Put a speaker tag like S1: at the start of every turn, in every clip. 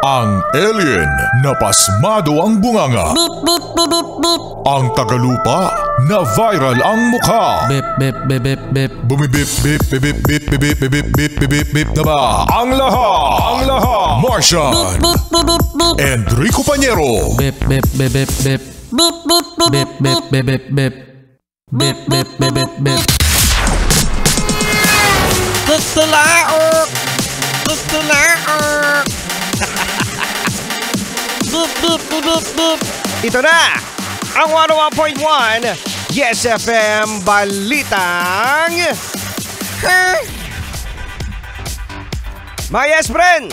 S1: Ang alien na pasmado ang bunganga.
S2: Beep, beep, beep, beep, beep.
S1: Ang tagalupa na viral ang mukha.
S3: Bip, bip, bip, bip, bip.
S1: Bumibip, bip, bip, bip, bip, bip, bip, bip, bip, bip, bip, bip na ba? Ang lahat! Martian!
S2: Beep, beep, beep, beep.
S1: Enrico Pañero!
S3: Bip, bip, bip, bip, bip.
S2: Beep, beep, beep,
S3: Bip, bip, bip, bip, bip. Bip, bip, bip, bip, bip.
S2: Titilaok! Titilaok! Beep, beep, beep, beep, beep.
S4: Ito na ang 101.1 Yes FM Balitang Mga Yes Friend,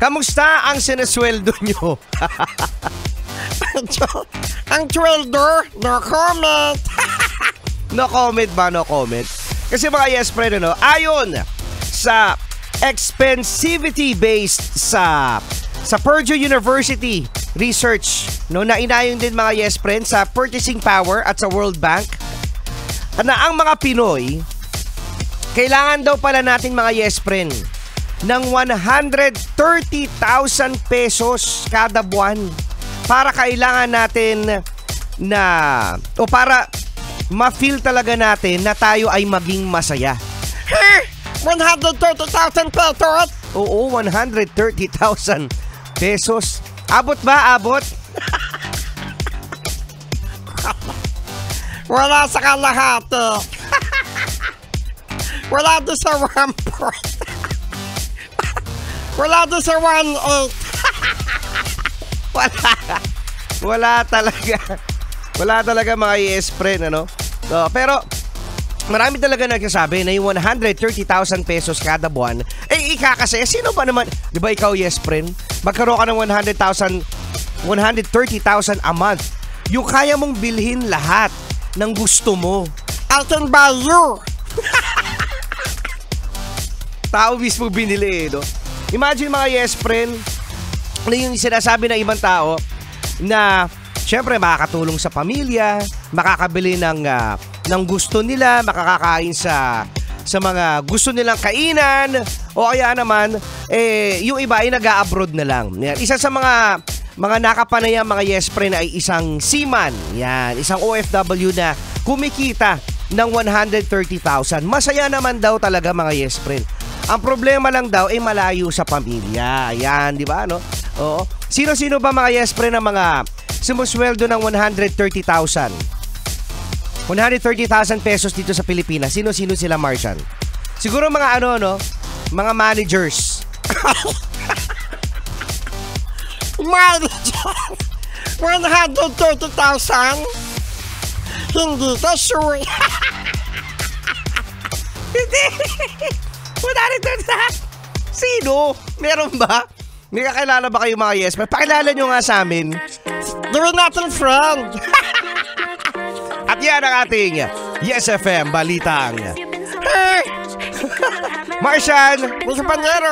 S4: kamusta ang sinasweldo nyo?
S2: Ang twelder, no comment.
S4: No comment ba? No comment. Kasi mga Yes Friend, ayon sa expensivity based sa Purdue University research, na inayon din mga Yes Friend sa purchasing power at sa World Bank, na ang mga Pinoy, kailangan daw pala natin mga Yes Friend ng 130,000 pesos kada buwan para kailangan natin para ma-feel talaga natin na tayo ay maging masaya.
S2: 130,000 pesos?
S4: Oo, 130,000 pesos. Abot ba? Abot?
S2: Wala sa kalahati. Wala doon sa 1 point. Wala doon sa 1.8.
S4: Wala talaga. Wala talaga mga Yes Friend, pero marami talaga nagsasabi na yung 130,000 pesos kada buwan, ikakasaya. Sino ba naman? Di ba ikaw, Yes Friend? Magkaroon ka ng 130,000 a month. Yung kaya mong bilhin lahat ng gusto mo.
S2: I can buy you.
S4: Tao mismo binili, no? Imagine mga Yes Friend, na yung sinasabi ng ibang tao na syempre makakatulong sa pamilya, makakabili ng gusto nila, makakakain sa mga gusto nilang kainan, o kaya naman yung iba ay nag-a-abroad na lang. Yan. Isa sa mga nakapanayang mga Yes Friend ay isang seaman. Yan, isang OFW na kumikita ng 130,000. Masaya naman daw talaga mga Yes Friend. Ang problema lang daw ay malayo sa pamilya. Yan, di ba, no? Oo. Sino-sino ba mga Yes Friend na mga sumusweldo ng 130,000? 130,000 pesos dito sa Pilipinas. Sino-sino sila, Martian? Siguro mga mga managers.
S2: Manager. 130,000? Hindi ka sure.
S4: Hindi. 130,000. Sino? Meron ba? May kakilala ba kayo mga Yes Friend? Pakilala nyo nga sa amin.
S2: Gawin natin friend.
S4: At yan ang ating Yes FM Balitang Martian!
S2: Mga Pañero!